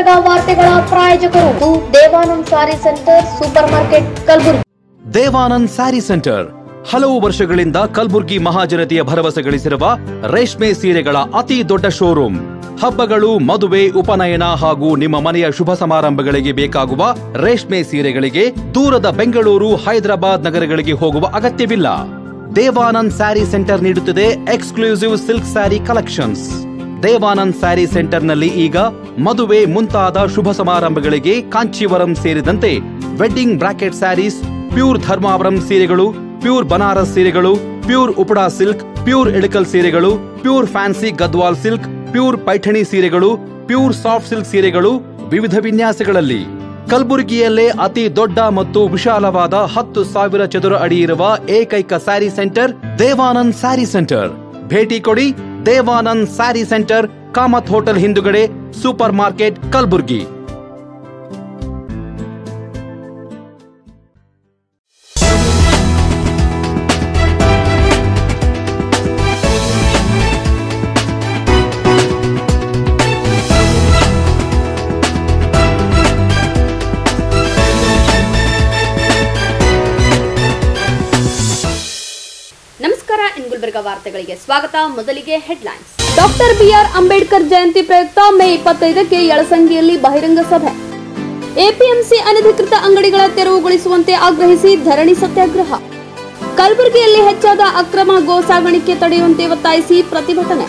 ಗುಲ್ಬರ್ಗಾ ವಾರ್ತೆಗಳ ಪ್ರಾಯೋಜಕರು Devanand saree centre supermarket Kalaburagi. Devanand saree centre ಹಲವು ವರ್ಷಗಳಿಂದ ಕಲಬುರಗಿ ಮಹಾಜನತೆಯ ಭರವಸೆ ಗಳಿಸಿರುವ ರೇಷ್ಮೆ ಸೀರೆಗಳ ಅತಿ ದೊಡ್ಡ ಶೋರೂಮ್. ಹಬ್ಬಗಳು, ಮದುವೆ, ಉಪನಯನ ಹಾಗೂ ನಿಮ್ಮ ಮನೆಯ ಶುಭ ಸಮಾರಂಭಗಳಿಗೆ ಬೇಕಾಗುವ ರೇಷ್ಮೆ ಸೀರೆಗಳಿಗೆ ದೂರದ ಬೆಂಗಳೂರು, ಹೈದರಾಬಾದ್ ನಗರಗಳಿಗೆ ಹೋಗುವ ಅಗತ್ಯವಿಲ್ಲ. ದೇವಾನಂದ್ ಸ್ಯಾರಿ ಸೆಂಟರ್ ನೀಡುತ್ತಿದೆ exclusive silk saree collections. Devanand saree ಸೆಂಟರ್ನಲ್ಲಿ ಈಗ ಮದುವೆ ಮುಂತಾದ ಶುಭ ಸಮಾರಂಭಗಳಿಗೆ ಕಾಂಚೀವರಂ ಸೇರಿದಂತೆ wedding brocade sarees, pure Dharmavaram ಸೀರೆಗಳು, ಪ್ಯೂರ್ ಬನಾರಸ್ ಸೀರೆಗಳು, pure Uppada silk, pure Ilkal ಸೀರೆಗಳು, pure fancy Gadwal silk, pure Paithani ಸೀರೆಗಳು, ಪ್ಯೂರ್ ಸಾಫ್ಟ್ ಸಿಲ್ಕ್ ಸೀರೆಗಳು ವಿವಿಧ ವಿನ್ಯಾಸಗಳಲ್ಲಿ. ಕಲಬುರಗಿಯಲ್ಲೇ ಅತಿ ದೊಡ್ಡ ಮತ್ತು ವಿಶಾಲವಾದ 10,000 ಚದುರ ಅಡಿ ಇರುವ ಏಕೈಕ ಸ್ಯಾರಿ ಸೆಂಟರ್ ದೇವಾನಂದ್ ಸ್ಯಾರಿ ಸೆಂಟರ್. ಭೇಟಿ ಕೊಡಿ. ದೇವಾನಂದ್ ಸ್ಯಾರಿ ಸೆಂಟರ್, ಕಾಮತ್ ಹೋಟೆಲ್ ಹಿಂದುಗಡೆ, ಸೂಪರ್ ಮಾರ್ಕೆಟ್, ಕಲಬುರಗಿ. ನಮಸ್ಕಾರ, ಇನ್ ಗುಲ್ಬರ್ಗಾ ವಾರ್ತೆಗಳಿಗೆ ಸ್ವಾಗತ. ಮೊದಲಿಗೆ headlines. Doctor B R Ambedkar Jayanti ಪ್ರಯುಕ್ತ ಮೇ 25ಕ್ಕೆ ಯಳಸಂಗಿಯಲ್ಲಿ ಬಹಿರಂಗ ಸಭೆ. ಎಪಿಎಂಸಿ ಅನಧಿಕೃತ ಅಂಗಡಿಗಳ ತೆರವುಗೊಳಿಸುವಂತೆ ಆಗ್ರಹಿಸಿ ಧರಣಿ ಸತ್ಯಾಗ್ರಹ. ಕಲಬುರಗಿಯಲ್ಲಿ ಹೆಚ್ಚಾದ ಅಕ್ರಮ ಗೋ ಸಾಗಾಣಿಕೆ ತಡೆಯುವಂತೆ ಒತ್ತಾಯಿಸಿ ಪ್ರತಿಭಟನೆ.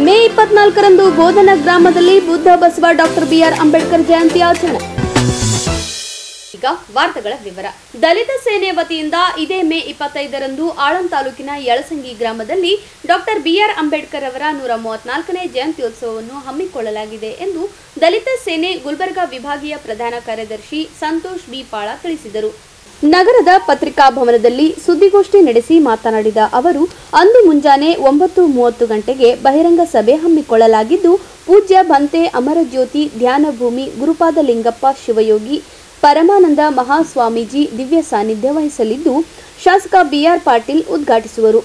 ಮೇ 24ರಂದು ಬೋಧನ ಗ್ರಾಮದಲ್ಲಿ ಬುದ್ಧ ಬಸವ ಡಾಕ್ಟರ್ ಬಿಆರ್ ಅಂಬೇಡ್ಕರ್ ಜಯಂತಿ ಆಚರಣೆ. ಈಗ ವಾರ್ತೆಗಳ ವಿವರ. ದಲಿತ ಸೇನೆ ವತಿಯಿಂದ ಇದೇ ಮೇ 25ರಂದು ಆಳಂದ್ ತಾಲೂಕಿನ ಯಳಸಂಗಿ ಗ್ರಾಮದಲ್ಲಿ ಡಾಕ್ಟರ್ ಬಿಆರ್ ಅಂಬೇಡ್ಕರ್ ಅವರ 134ನೇ ಜಯಂತ್ಯೋತ್ಸವವನ್ನು ಹಮ್ಮಿಕೊಳ್ಳಲಾಗಿದೆ ಎಂದು ದಲಿತ ಸೇನೆ ಗುಲ್ಬರ್ಗಾ ವಿಭಾಗೀಯ ಪ್ರಧಾನ ಕಾರ್ಯದರ್ಶಿ ಸಂತೋಷ್ ಬಿ ಪಾಳ ತಿಳಿಸಿದರು. ನಗರದ ಪತ್ರಿಕಾ ಭವನದಲ್ಲಿ ಸುದ್ದಿಗೋಷ್ಠಿ ನಡೆಸಿ ಮಾತನಾಡಿದ ಅವರು, ಅಂದು ಮುಂಜಾನೆ 9:30 ಗಂಟೆಗೆ ಬಹಿರಂಗ ಸಭೆ ಹಮ್ಮಿಕೊಳ್ಳಲಾಗಿದ್ದು, ಪೂಜ್ಯ ಬಂತೆ ಅಮರಜ್ಯೋತಿ ಧ್ಯಾನ ಭೂಮಿ ಗುರುಪಾದ ಲಿಂಗಪ್ಪ ಶಿವಯೋಗಿ ಪರಮಾನಂದ ಮಹಾಸ್ವಾಮೀಜಿ ದಿವ್ಯ ಸಾನ್ನಿಧ್ಯ ವಹಿಸಲಿದ್ದು, ಶಾಸಕ ಬಿಆರ್ ಪಾಟೀಲ್ ಉದ್ಘಾಟಿಸುವರು.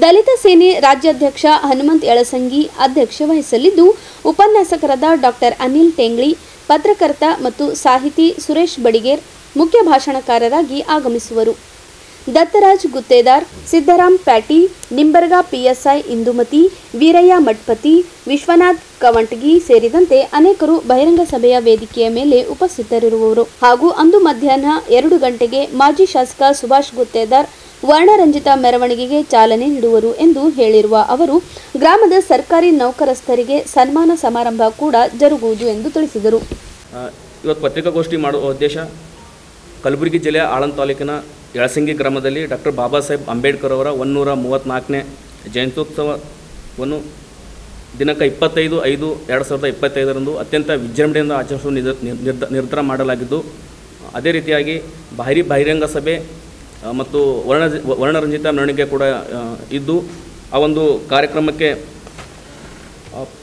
ದಲಿತ ಸೇನೆ ರಾಜ್ಯಾಧ್ಯಕ್ಷ ಹನುಮಂತ್ ಯಳಸಂಗಿ ಅಧ್ಯಕ್ಷ ವಹಿಸಲಿದ್ದು, ಉಪನ್ಯಾಸಕರಾದ ಡಾಕ್ಟರ್ ಅನಿಲ್ ಟೆಂಗ್ಳಿ, ಪತ್ರಕರ್ತ ಮತ್ತು ಸಾಹಿತಿ ಸುರೇಶ್ ಬಡಿಗೇರ್ ಮುಖ್ಯ ಭಾಷಣಕಾರರಾಗಿ ಆಗಮಿಸುವರು. ದತ್ತರಾಜ್ ಗುತ್ತೇದಾರ್, ಸಿದ್ದರಾಮ್ ಪ್ಯಾಟಿ, ನಿಂಬರ್ಗಾ ಪಿಎಸ್ಐ ಇಂದುಮತಿ, ವೀರಯ್ಯ ಮಠಪತಿ, ವಿಶ್ವನಾಥ್ ಕವಂಟಗಿ ಸೇರಿದಂತೆ ಅನೇಕರು ಬಹಿರಂಗ ಸಭೆಯ ವೇದಿಕೆಯ ಮೇಲೆ ಉಪಸ್ಥಿತರಿರುವವರು. ಹಾಗೂ ಅಂದು ಮಧ್ಯಾಹ್ನ 2 ಗಂಟೆಗೆ ಮಾಜಿ ಶಾಸಕ ಸುಭಾಷ್ ಗುತ್ತೇದಾರ್ ವರ್ಣರಂಜಿತ ಮೆರವಣಿಗೆಗೆ ಚಾಲನೆ ನೀಡುವರು ಎಂದು ಹೇಳಿರುವ ಅವರು, ಗ್ರಾಮದ ಸರ್ಕಾರಿ ನೌಕರಸ್ಥರಿಗೆ ಸನ್ಮಾನ ಸಮಾರಂಭ ಕೂಡ ಜರುಗುವುದು ಎಂದು ತಿಳಿಸಿದರು. ಇವತ್ತು ಪತ್ರಿಕಾಗೋಷ್ಠಿ ಮಾಡುವ ಉದ್ದೇಶ, ಕಲಬುರಗಿ ಜಿಲ್ಲೆಯ ಆಳಂದ್ ತಾಲೂಕಿನ ಯಳಸಂಗಿ ಗ್ರಾಮದಲ್ಲಿ ಡಾಕ್ಟರ್ ಬಾಬಾ ಸಾಹೇಬ್ ಅಂಬೇಡ್ಕರ್ ಅವರ 134ನೇ ಜಯಂತ್ಯೋತ್ಸವವನ್ನು ದಿನಾಂಕ 25/5/2025ರಂದು ಅತ್ಯಂತ ವಿಜೃಂಭಣೆಯಿಂದ ಆಚರಿಸುವ ನಿರ್ಧಾರ ಮಾಡಲಾಗಿದ್ದು, ಅದೇ ರೀತಿಯಾಗಿ ಬಹಿರಂಗ ಸಭೆ ಮತ್ತು ವರ್ಣರಂಜಿತ ಮೆರವಣಿಗೆ ಕೂಡ ಇದ್ದು, ಆ ಒಂದು ಕಾರ್ಯಕ್ರಮಕ್ಕೆ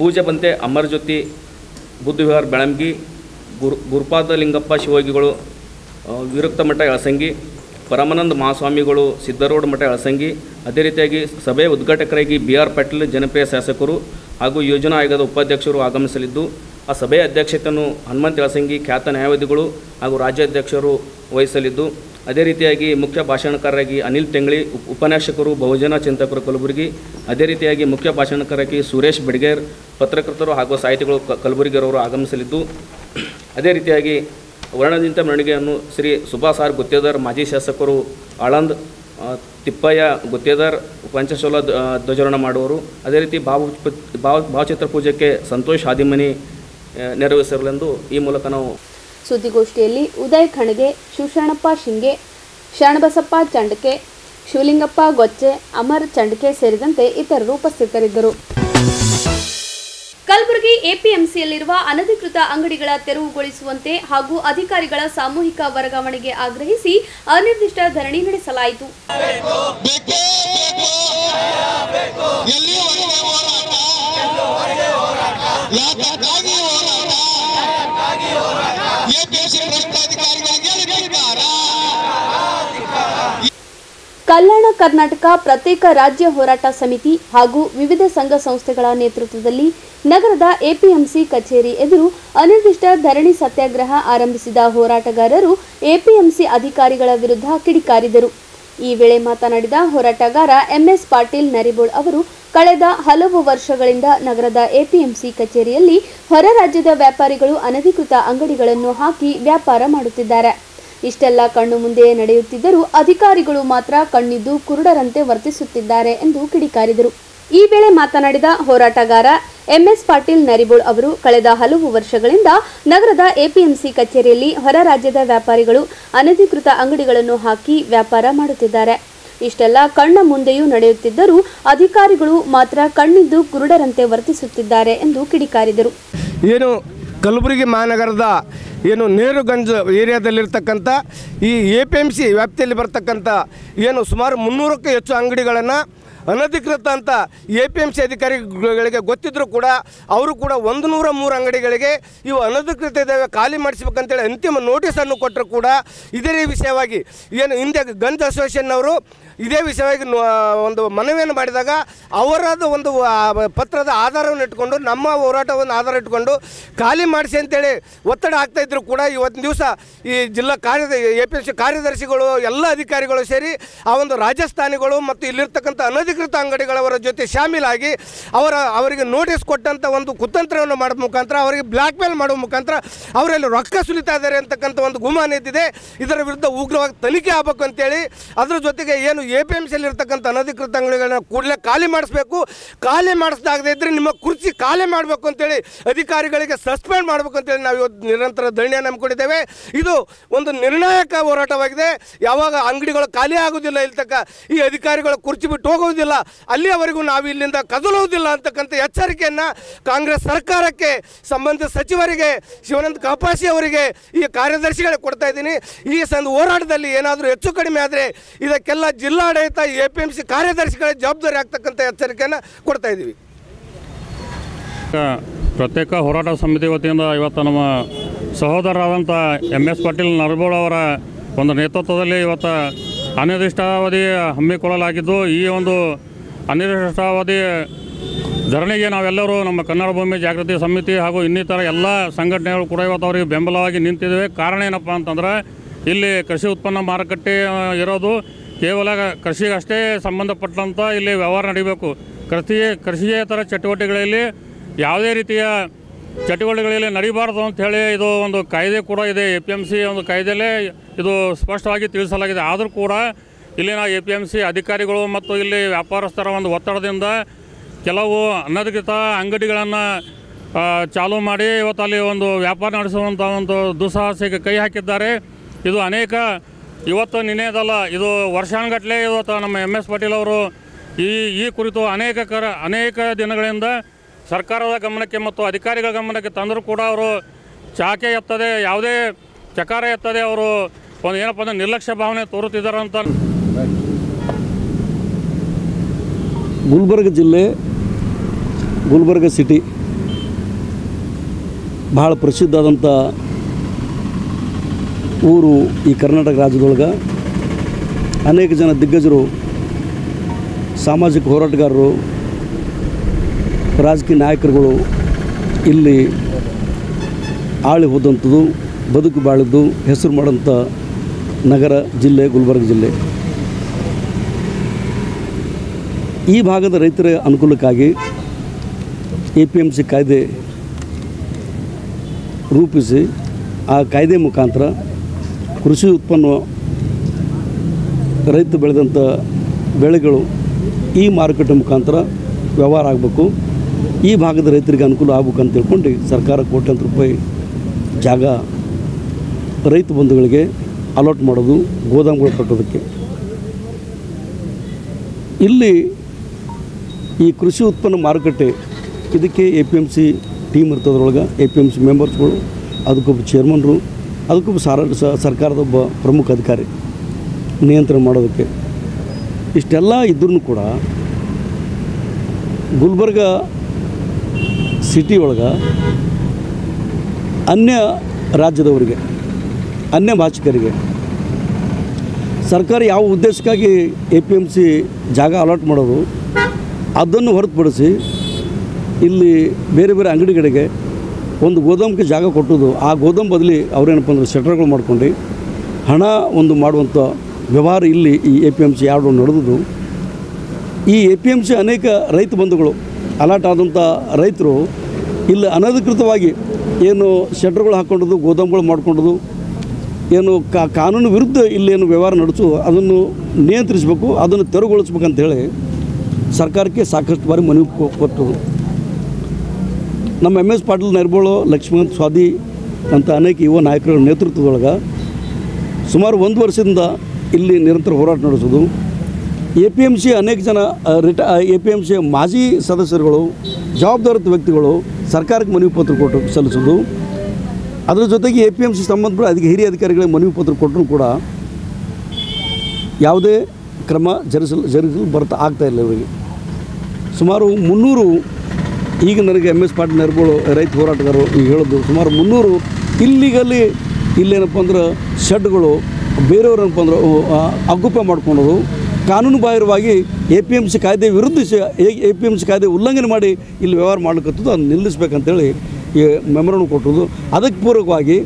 ಪೂಜ್ಯ ಬಂತೆ ಅಮರಜ್ಯೋತಿ ಬುದ್ಧ ವಿಹಾರ ಬೆಳಂಗಿ, ಗುರುಪಾದ ಲಿಂಗಪ್ಪ ಶಿವಯೋಗಿಗಳು ವಿರಕ್ತ ಮಠ ಯಳಸಂಗಿ, ಪರಮಾನಂದ ಮಹಾಸ್ವಾಮಿಗಳು ಸಿದ್ದರೋಡ್ ಮಠ ಯಳಸಂಗಿ, ಅದೇ ರೀತಿಯಾಗಿ ಸಭೆಯ ಉದ್ಘಾಟಕರಾಗಿ ಬಿಆರ್ ಪಾಟೀಲ್ ಜನಪ್ರಿಯ ಶಾಸಕರು ಹಾಗೂ ಯೋಜನಾ ಆಯೋಗದ ಉಪಾಧ್ಯಕ್ಷರು ಆಗಮಿಸಲಿದ್ದು, ಆ ಸಭೆಯ ಅಧ್ಯಕ್ಷತೆಯನ್ನು ಹನುಮಂತ್ ಯಳಸಂಗಿ ಖ್ಯಾತ ನ್ಯಾಯವಾದಿಗಳು ಹಾಗೂ ರಾಜ್ಯಾಧ್ಯಕ್ಷರು ವಹಿಸಲಿದ್ದು, ಅದೇ ರೀತಿಯಾಗಿ ಮುಖ್ಯ ಭಾಷಣಕಾರರಾಗಿ ಅನಿಲ್ ಟೆಂಗ್ಳಿ, ಉಪನ್ಯಾಸಕರು ಬಹುಜನ ಚಿಂತಕರು ಕಲಬುರಗಿ, ಅದೇ ರೀತಿಯಾಗಿ ಮುಖ್ಯ ಭಾಷಣಕಾರರಾಗಿ ಸುರೇಶ್ ಬಡಿಗೇರ್, ಪತ್ರಕರ್ತರು ಹಾಗೂ ಸಾಹಿತಿಗಳು ಕಲಬುರಗಿರವರು ಆಗಮಿಸಲಿದ್ದು, ಅದೇ ರೀತಿಯಾಗಿ ವರ್ಣರಂಜಿತ ಮೆರವಣಿಗೆಯನ್ನು ಶ್ರೀ ಸುಭಾಷ್ ಆರ್ ಗುತ್ತೇದಾರ್ ಮಾಜಿ ಶಾಸಕರು ಆಳಂದ್, ತಿಪ್ಪಯ್ಯ ಗುತ್ತೇದಾರ್ ಪಂಚಶೋಲ ಧ್ವಜಾರೋಹಣ ಮಾಡುವರು. ಅದೇ ರೀತಿ ಭಾವಚಿತ್ರ ಪೂಜೆಗೆ ಸಂತೋಷ್ ಹಾದಿಮನಿ ನೆರವೇರಿಸಲೆಂದು ಈ ಮೂಲಕ ನಾವು ಸುದ್ದಿಗೋಷ್ಠಿಯಲ್ಲಿ ಉದಯ್ ಖಣಗೆ, ಶಿವಶರಣಪ್ಪ ಶಿಂಗೆ, ಶರಣಬಸಪ್ಪ ಚಂಡಕೆ, ಶಿವಲಿಂಗಪ್ಪ ಗೊಚ್ಚೆ, ಅಮರ್ ಚಂಡಕೆ ಸೇರಿದಂತೆ ಇತರರು ಉಪಸ್ಥಿತರಿದ್ದರು. ಕಲಬುರಗಿ ಎಪಿಎಂಸಿಯಲ್ಲಿರುವ ಅನಧಿಕೃತ ಅಂಗಡಿಗಳ ತೆರವುಗೊಳಿಸುವಂತೆ ಹಾಗೂ ಅಧಿಕಾರಿಗಳ ಸಾಮೂಹಿಕ ವರ್ಗಾವಣೆಗೆ ಆಗ್ರಹಿಸಿ ಅನಿರ್ದಿಷ್ಟ ಧರಣಿ ನಡೆಸಲಾಯಿತು. ಕಲ್ಯಾಣ ಕರ್ನಾಟಕ ಪ್ರತ್ಯೇಕ ರಾಜ್ಯ ಹೋರಾಟ ಸಮಿತಿ ಹಾಗೂ ವಿವಿಧ ಸಂಘ ಸಂಸ್ಥೆಗಳ ನೇತೃತ್ವದಲ್ಲಿ ನಗರದ ಎಪಿಎಂಸಿ ಕಚೇರಿ ಎದುರು ಅನಿರ್ದಿಷ್ಟ ಧರಣಿ ಸತ್ಯಾಗ್ರಹ ಆರಂಭಿಸಿದ ಹೋರಾಟಗಾರರು ಎಪಿಎಂಸಿ ಅಧಿಕಾರಿಗಳ ವಿರುದ್ಧ ಕಿಡಿಕಾರಿದರು. ಈ ವೇಳೆ ಮಾತನಾಡಿದ ಹೋರಾಟಗಾರ ಎಂಎಸ್ ಪಾಟೀಲ್ ನರಿಬೋಳ್ ಅವರು ಕಳೆದ ಹಲವು ವರ್ಷಗಳಿಂದ ನಗರದ ಎಪಿಎಂಸಿ ಕಚೇರಿಯಲ್ಲಿ ಹೊರ ರಾಜ್ಯದ ವ್ಯಾಪಾರಿಗಳು ಅನಧಿಕೃತ ಅಂಗಡಿಗಳನ್ನು ಹಾಕಿ ವ್ಯಾಪಾರ ಮಾಡುತ್ತಿದ್ದಾರೆ. ಇಷ್ಟೆಲ್ಲ ಕಣ್ಣು ಮುಂದೆಯೇ ನಡೆಯುತ್ತಿದ್ದರೂ ಅಧಿಕಾರಿಗಳು ಮಾತ್ರ ಕಣ್ಣಿದ್ದು ಕುರುಡರಂತೆ ವರ್ತಿಸುತ್ತಿದ್ದಾರೆ ಎಂದು ಕಿಡಿಕಾರಿದರು. ಈ ವೇಳೆ ಮಾತನಾಡಿದ ಹೋರಾಟಗಾರ ಎಂಎಸ್ ಪಾಟೀಲ್ ನರಿಬೋಳ್ ಅವರು ಕಳೆದ ಹಲವು ವರ್ಷಗಳಿಂದ ನಗರದ ಎಪಿಎಂಸಿ ಕಚೇರಿಯಲ್ಲಿ ಹೊರ ರಾಜ್ಯದ ವ್ಯಾಪಾರಿಗಳು ಅನಧಿಕೃತ ಅಂಗಡಿಗಳನ್ನು ಹಾಕಿ ವ್ಯಾಪಾರ ಮಾಡುತ್ತಿದ್ದಾರೆ. ಇಷ್ಟೆಲ್ಲ ಕಣ್ಣ ಮುಂದೆಯೂ ನಡೆಯುತ್ತಿದ್ದರೂ ಅಧಿಕಾರಿಗಳು ಮಾತ್ರ ಕಣ್ಣಿದ್ದು ಕುರುಡರಂತೆ ವರ್ತಿಸುತ್ತಿದ್ದಾರೆ ಎಂದು ಕಿಡಿಕಾರಿದರು. ಏನು ಕಲಬುರಗಿ ಮಹಾನಗರದ ಏನು ನೇರುಗಂಜ್ ಏರಿಯಾದಲ್ಲಿರ್ತಕ್ಕಂಥ ಈ ಎಪಿಎಂಸಿ ವ್ಯಾಪ್ತಿಯಲ್ಲಿ ಬರ್ತಕ್ಕಂಥ ಏನು ಸುಮಾರು 300ಕ್ಕೂ ಹೆಚ್ಚು ಅಂಗಡಿಗಳನ್ನು ಅನಧಿಕೃತ ಅಂತ ಎಪಿಎಂಸಿ ಅಧಿಕಾರಿಗಳಿಗೆ ಗೊತ್ತಿದ್ದರೂ ಕೂಡ ಅವರು ಕೂಡ 103 ಅಂಗಡಿಗಳಿಗೆ ಇವು ಅನಧಿಕೃತ ಇದ್ದಾವೆ, ಖಾಲಿ ಮಾಡಿಸ್ಬೇಕಂತೇಳಿ ಅಂತಿಮ ನೋಟಿಸನ್ನು ಕೊಟ್ಟರು ಕೂಡ ಇದೇ ವಿಷಯವಾಗಿ ಏನು ಹಿಂದೆ ಗಂಜ್ ಅಸೋಸಿಯೇಷನ್ನವರು ಇದೇ ವಿಷಯವಾಗಿ ಒಂದು ಮನವಿಯನ್ನು ಮಾಡಿದಾಗ ಅವರದ್ದು ಒಂದು ಪತ್ರದ ಆಧಾರವನ್ನು ಇಟ್ಕೊಂಡು ನಮ್ಮ ಹೋರಾಟವನ್ನು ಆಧಾರ ಇಟ್ಕೊಂಡು ಖಾಲಿ ಮಾಡಿಸಿ ಅಂತೇಳಿ ಒತ್ತಡ ಆಗ್ತಾಯಿದ್ರು ಕೂಡ ಇವತ್ತಿನ ದಿವಸ ಈ ಜಿಲ್ಲಾ ಎಪಿಎಂಸಿ ಕಾರ್ಯದರ್ಶಿಗಳು ಎಲ್ಲ ಅಧಿಕಾರಿಗಳು ಸೇರಿ ಆ ಒಂದು ರಾಜಸ್ಥಾನಿಗಳು ಮತ್ತು ಇಲ್ಲಿರ್ತಕ್ಕಂಥ ಅನಧಿಕೃತ ಅಂಗಡಿಗಳವರ ಜೊತೆ ಶಾಮೀಲಾಗಿ ಅವರಿಗೆ ನೋಟಿಸ್ ಕೊಟ್ಟಂಥ ಒಂದು ಕುತಂತ್ರವನ್ನು ಮಾಡೋ ಮುಖಾಂತರ ಅವರಿಗೆ ಬ್ಲ್ಯಾಕ್ ಮೇಲ್ ಮಾಡೋ ಮುಖಾಂತರ ಅವರಲ್ಲಿ ರೊಕ್ಕ ಸುಲಿತಾ ಇದ್ದಾರೆ ಅಂತಕ್ಕಂಥ ಒಂದು ಗುಮಾನ ಇದ್ದಿದೆ. ಇದರ ವಿರುದ್ಧ ಉಗ್ರವಾಗಿ ತನಿಖೆ ಆಗಬೇಕು ಅಂತೇಳಿ ಅದರ ಜೊತೆಗೆ ಏನು ಎಪಿಎಂಸಿಯಲ್ಲಿ ಇರ್ತಕ್ಕಂಥ ಅನಧಿಕೃತ ಅಂಗಡಿಗಳನ್ನ ಕೂಡಲೇ ಖಾಲಿ ಮಾಡಿಸ್ಬೇಕು, ಖಾಲಿ ಮಾಡಿಸ್ದಾಗದೇ ಇದ್ದರೆ ನಿಮ್ಮ ಕುರ್ಚಿ ಖಾಲಿ ಮಾಡಬೇಕು ಅಂತೇಳಿ ಅಧಿಕಾರಿಗಳಿಗೆ ಸಸ್ಪೆಂಡ್ ಮಾಡಬೇಕು ಅಂತೇಳಿ ನಾವು ಇವತ್ತು ನಿರಂತರ ಧರಣಿಯನ್ನು ಹಮ್ಮಿಕೊಂಡಿದ್ದೇವೆ. ಇದು ಒಂದು ನಿರ್ಣಾಯಕ ಹೋರಾಟವಾಗಿದೆ. ಯಾವಾಗ ಅಂಗಡಿಗಳು ಖಾಲಿ ಆಗೋದಿಲ್ಲ, ಇಲ್ತಕ್ಕ ಈ ಅಧಿಕಾರಿಗಳು ಕುರ್ಚಿ ಬಿಟ್ಟು ಹೋಗೋದಿಲ್ಲ, ಅಲ್ಲಿಯವರೆಗೂ ನಾವು ಇಲ್ಲಿಂದ ಕದಲುವುದಿಲ್ಲ ಅಂತಕ್ಕಂಥ ಎಚ್ಚರಿಕೆಯನ್ನು ಕಾಂಗ್ರೆಸ್ ಸರ್ಕಾರಕ್ಕೆ, ಸಂಬಂಧಿತ ಸಚಿವರಿಗೆ, ಶಿವಾನಂದ ಕಾಪಾಸಿ ಅವರಿಗೆ, ಈ ಕಾರ್ಯದರ್ಶಿಗಳಿಗೆ ಕೊಡ್ತಾ ಇದ್ದೀನಿ. ಈ ಹೋರಾಟದಲ್ಲಿ ಏನಾದರೂ ಹೆಚ್ಚು ಕಡಿಮೆ ಆದರೆ ಇದಕ್ಕೆಲ್ಲ ಜಿಲ್ಲಾಡಳಿತ ಎಪಿಎಂಸಿ ಕಾರ್ಯದರ್ಶಿಗಳ ಜವಾಬ್ದಾರಿ ಆಗ್ತಕ್ಕಂಥ ಎಚ್ಚರಿಕೆಯನ್ನು ಕೊಡ್ತಾ ಇದ್ದೀವಿ. ಪ್ರತ್ಯೇಕ ಹೋರಾಟ ಸಮಿತಿ ವತಿಯಿಂದ ಇವತ್ತು ನಮ್ಮ ಸಹೋದರರಾದಂಥ ಎಂಎಸ್ ಪಾಟೀಲ್ ನರಿಬೋಳ್ ಅವರ ಒಂದು ನೇತೃತ್ವದಲ್ಲಿ ಇವತ್ತು ಅನಿರ್ದಿಷ್ಟಾವಧಿ ಹಮ್ಮಿಕೊಳ್ಳಲಾಗಿದ್ದು, ಈ ಒಂದು ಅನಿರ್ದಿಷ್ಟಾವಧಿ ಧರಣಿಗೆ ನಾವೆಲ್ಲರೂ ನಮ್ಮ ಕನ್ನಡ ಭೂಮಿ ಜಾಗೃತಿ ಸಮಿತಿ ಹಾಗೂ ಇನ್ನಿತರ ಎಲ್ಲ ಸಂಘಟನೆಗಳು ಕೂಡ ಇವತ್ತು ಅವರಿಗೆ ಬೆಂಬಲವಾಗಿ ನಿಂತಿದ್ದೇವೆ. ಕಾರಣ ಏನಪ್ಪ ಅಂತಂದ್ರೆ ಇಲ್ಲಿ ಕೃಷಿ ಉತ್ಪನ್ನ ಮಾರುಕಟ್ಟೆ ಇರೋದು ಕೇವಲ ಕೃಷಿಗಷ್ಟೇ ಸಂಬಂಧಪಟ್ಟಂಥ ಇಲ್ಲಿ ವ್ಯವಹಾರ ನಡೀಬೇಕು. ಕೃಷಿಯೇತರ ಚಟುವಟಿಕೆಗಳಲ್ಲಿ ಯಾವುದೇ ರೀತಿಯ ಚಟುವಟಿಕೆಗಳಲ್ಲಿ ನಡೀಬಾರ್ದು ಅಂಥೇಳಿ ಇದು ಒಂದು ಕಾಯ್ದೆ ಕೂಡ ಇದೆ. ಎಪಿಎಂಸಿ ಒಂದು ಕಾಯ್ದೆಯಲ್ಲೇ ಇದು ಸ್ಪಷ್ಟವಾಗಿ ತಿಳಿಸಲಾಗಿದೆ. ಆದರೂ ಕೂಡ ಇಲ್ಲಿನ ಎಪಿಎಂಸಿ ಅಧಿಕಾರಿಗಳು ಮತ್ತು ಇಲ್ಲಿ ವ್ಯಾಪಾರಸ್ಥರ ಒಂದು ಒತ್ತಡದಿಂದ ಕೆಲವು ಅನಧಿಕೃತ ಅಂಗಡಿಗಳನ್ನು ಚಾಲೂ ಮಾಡಿ ಇವತ್ತು ಅಲ್ಲಿ ಒಂದು ವ್ಯಾಪಾರ ನಡೆಸುವಂಥ ಒಂದು ದುಸ್ಸಾಹಸಕ್ಕೆ ಕೈ ಹಾಕಿದ್ದಾರೆ. ಇದು ಇವತ್ತು ನಿನ್ನೆದಲ್ಲ, ಇದು ವರ್ಷಾನುಗಟ್ಟಲೆ ಇವತ್ತು ನಮ್ಮ ಎಂಎಸ್ ಪಾಟೀಲ್ ಅವರು ಈ ಕುರಿತು ಅನೇಕ ದಿನಗಳಿಂದ ಸರ್ಕಾರದ ಗಮನಕ್ಕೆ ಮತ್ತು ಅಧಿಕಾರಿಗಳ ಗಮನಕ್ಕೆ ತಂದರೂ ಕೂಡ ಅವರು ಯಾವುದೇ ಚಕಾರ ಎತ್ತದೆ ಅವರು ಒಂದು ಏನಪ್ಪ ಅಂದರೆ ನಿರ್ಲಕ್ಷ್ಯ ಭಾವನೆ ತೋರುತ್ತಿದ್ದಾರೆ ಅಂತ. ಗುಲ್ಬರ್ಗ ಜಿಲ್ಲೆ, ಗುಲ್ಬರ್ಗ ಸಿಟಿ ಭಾಳ ಪ್ರಸಿದ್ಧವಾದಂಥ ಊರು. ಈ ಕರ್ನಾಟಕ ರಾಜ್ಯದೊಳಗೆ ಅನೇಕ ಜನ ದಿಗ್ಗಜರು, ಸಾಮಾಜಿಕ ಹೋರಾಟಗಾರರು, ರಾಜಕೀಯ ನಾಯಕರುಗಳು ಇಲ್ಲಿ ಆಳಿ ಹೋದಂಥದ್ದು, ಬದುಕು ಬಾಳಿದ್ದು, ಹೆಸರು ಮಾಡೋಂಥ ನಗರ ಜಿಲ್ಲೆ ಗುಲ್ಬರ್ಗ ಜಿಲ್ಲೆ. ಈ ಭಾಗದ ರೈತರ ಅನುಕೂಲಕ್ಕಾಗಿ ಎಪಿಎಂಸಿ ಕಾಯ್ದೆ ರೂಪಿಸಿ ಆ ಕಾಯ್ದೆ ಮುಖಾಂತರ ಕೃಷಿ ಉತ್ಪನ್ನ ರೈತ ಬೆಳೆದಂಥ ಬೆಳೆಗಳು ಈ ಮಾರುಕಟ್ಟೆ ಮುಖಾಂತರ ವ್ಯವಹಾರ ಆಗಬೇಕು, ಈ ಭಾಗದ ರೈತರಿಗೆ ಅನುಕೂಲ ಆಗಬೇಕು ಅಂತ ತಿಳ್ಕೊಂಡು ಸರ್ಕಾರ ಕೋಟ್ಯಾಂತರ ರೂಪಾಯಿ ಜಾಗ ರೈತ ಬಂಧುಗಳಿಗೆ ಅಲಾಟ್ ಮಾಡೋದು, ಗೋದಾಮುಗಳು ಕಟ್ಟೋದಕ್ಕೆ. ಇಲ್ಲಿ ಈ ಕೃಷಿ ಉತ್ಪನ್ನ ಮಾರುಕಟ್ಟೆ ಇದಕ್ಕೆ ಎಪಿಎಂಸಿ ಟೀಮ್ ಇರ್ತದ್ರೊಳಗೆ, ಎಪಿಎಂಸಿ ಮೆಂಬರ್ಸ್ಗಳು, ಅದಕ್ಕೊಬ್ಬ ಚೇರ್ಮನ್ರು, ಅದಕ್ಕೊಬ್ಬ ಸರ್ಕಾರದೊಬ್ಬ ಪ್ರಮುಖ ಅಧಿಕಾರಿ ನಿಯಂತ್ರಣ ಮಾಡೋದಕ್ಕೆ. ಇಷ್ಟೆಲ್ಲ ಇದ್ರೂ ಕೂಡ ಗುಲ್ಬರ್ಗ ಸಿಟಿ ಒಳಗೆ ಅನ್ಯ ರಾಜ್ಯದವರಿಗೆ, ಅನ್ಯ ಭಾಷಿಕರಿಗೆ ಸರ್ಕಾರ ಯಾವ ಉದ್ದೇಶಕ್ಕಾಗಿ APMC ಜಾಗ ಅಲಾಟ್ ಮಾಡೋದು ಅದನ್ನು ಹೊರತುಪಡಿಸಿ ಇಲ್ಲಿ ಬೇರೆ ಬೇರೆ ಅಂಗಡಿಗಳಿಗೆ ಒಂದು ಗೋದಾಮಿಗೆ ಜಾಗ ಕೊಟ್ಟೋದು, ಆ ಗೋದಾಮ್ ಬದಲಿ ಅವ್ರೇನಪ್ಪ ಅಂದರೆ ಶೆಟರ್ಗಳು ಮಾಡ್ಕೊಂಡು ಹಣ ಒಂದು ಮಾಡುವಂಥ ವ್ಯವಹಾರ ಇಲ್ಲಿ ಈ APMC ಯಾರು ನಡೆದು ಈ APMC ಅನೇಕ ರೈತ ಬಂಧುಗಳು ಅಲಾಟ್ ಆದಂಥ ರೈತರು ಇಲ್ಲಿ ಅನಧಿಕೃತವಾಗಿ ಏನು ಶೆಟರ್ಗಳು ಹಾಕ್ಕೊಂಡದು, ಗೋದಾಮುಗಳು ಮಾಡ್ಕೊಂಡದು, ಏನು ಕಾನೂನು ವಿರುದ್ಧ ಇಲ್ಲೇನು ವ್ಯವಹಾರ ನಡೆಸೋದು ಅದನ್ನು ನಿಯಂತ್ರಿಸಬೇಕು, ಅದನ್ನು ತೆರವುಗೊಳಿಸ್ಬೇಕಂತೇಳಿ ಸರ್ಕಾರಕ್ಕೆ ಸಾಕಷ್ಟು ಬಾರಿ ಮನವಿ ಕೊಟ್ಟರು. ನಮ್ಮ MS ಪಾಟೀಲ್ ನರ್ಬೋಳು, ಲಕ್ಷ್ಮೀಕಾಂತ್ ಸ್ವಾದಿ ಅಂತ ಅನೇಕ ಯುವ ನಾಯಕರ ನೇತೃತ್ವದೊಳಗೆ ಸುಮಾರು 1 ವರ್ಷದಿಂದ ಇಲ್ಲಿ ನಿರಂತರ ಹೋರಾಟ ನಡೆಸೋದು. APMC ಅನೇಕ ಜನ APMC ಮಾಜಿ ಸದಸ್ಯರುಗಳು, ಜವಾಬ್ದಾರಿತ ವ್ಯಕ್ತಿಗಳು ಸರ್ಕಾರಕ್ಕೆ ಮನವಿ ಪತ್ರ ಸಲ್ಲಿಸೋದು. ಅದರ ಜೊತೆಗೆ APMC ಸಂಬಂಧಪಟ್ಟ ಹಿರಿಯ ಅಧಿಕಾರಿಗಳಿಗೆ ಮನವಿ ಪತ್ರ ಕೊಟ್ಟರೂ ಕೂಡ ಯಾವುದೇ ಕ್ರಮ ಜರುಗಿಸಲು ಆಗ್ತಾಯಿಲ್ಲ ಇವರಿಗೆ. ಸುಮಾರು 300 ಈಗ ನನಗೆ MS ಪಾಟೀಲ್ ನರ್ಬೋಳು ರೈತ ಹೋರಾಟಗಾರರು ಈಗ ಹೇಳೋದು ಸುಮಾರು 300 ಇಲ್ಲಿಗಲ್ಲಿ ಇಲ್ಲೇನಪ್ಪ ಅಂದ್ರೆ ಶೆಡ್ಗಳು ಬೇರೆಯವ್ರೇನಪ್ಪ ಅಂದ್ರೆ ಆಕ್ಯುಪೈ ಮಾಡ್ಕೊಳೋದು, ಕಾನೂನು ಬಾಹಿರವಾಗಿ APMC ಕಾಯ್ದೆ ವಿರುದ್ಧ APMC ಕಾಯ್ದೆ ಉಲ್ಲಂಘನೆ ಮಾಡಿ ಇಲ್ಲಿ ವ್ಯವಹಾರ ಮಾಡ್ಲಿಕ್ಕತ್ತದು, ಅದನ್ನು ನಿಲ್ಲಿಸ್ಬೇಕಂತೇಳಿ ಈ ಮೆಮೊರಂಡಮ್ ಕೊಟ್ಟರು. ಅದಕ್ಕೆ ಪೂರಕವಾಗಿ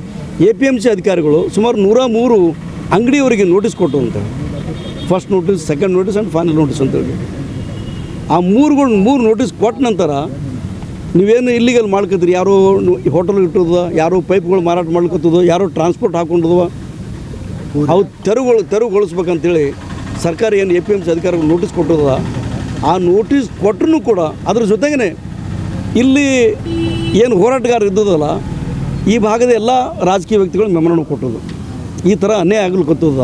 APMC ಅಧಿಕಾರಿಗಳು ಸುಮಾರು 103 ಅಂಗಡಿಯವರಿಗೆ ನೋಟಿಸ್ ಕೊಟ್ಟು ಅಂತ, first notice, second notice and final notice ಅಂತೇಳಿ. ಆ 3 ನೋಟಿಸ್ ಕೊಟ್ಟ ನಂತರ ನೀವೇನು ಇಲ್ಲಿಗಲ್ಲಿ ಮಾಡ್ಕೊತೀರಿ, ಯಾರೋ ಹೋಟೆಲ್ ಇಟ್ಟೋದು, ಯಾರೋ ಪೈಪ್ಗಳು ಮಾರಾಟ ಮಾಡ್ಕೊತದೋ, ಯಾರೋ ಟ್ರಾನ್ಸ್ಪೋರ್ಟ್ ಹಾಕ್ಕೊಂಡದವ, ಅವು ತೆರವುಗೊಳಿಸ್ಬೇಕಂತೇಳಿ ಸರ್ಕಾರ ಏನು APMC ಅಧಿಕಾರಿಗಳು ನೋಟಿಸ್ ಕೊಟ್ಟದ. ಆ ನೋಟಿಸ್ ಕೊಟ್ಟರೂ ಕೂಡ ಅದ್ರ ಜೊತೆಗೇ ಇಲ್ಲಿ ಏನು ಹೋರಾಟಗಾರರು ಇದ್ದದಲ್ಲ ಈ ಭಾಗದ ಎಲ್ಲ ರಾಜಕೀಯ ವ್ಯಕ್ತಿಗಳು ಮೆಮೊರಂಡಮ್ ಕೊಟ್ಟದು. ಈ ಥರ ಅನ್ಯಾಯ ಆಗಲಿಕ್ಕತ್ತದ.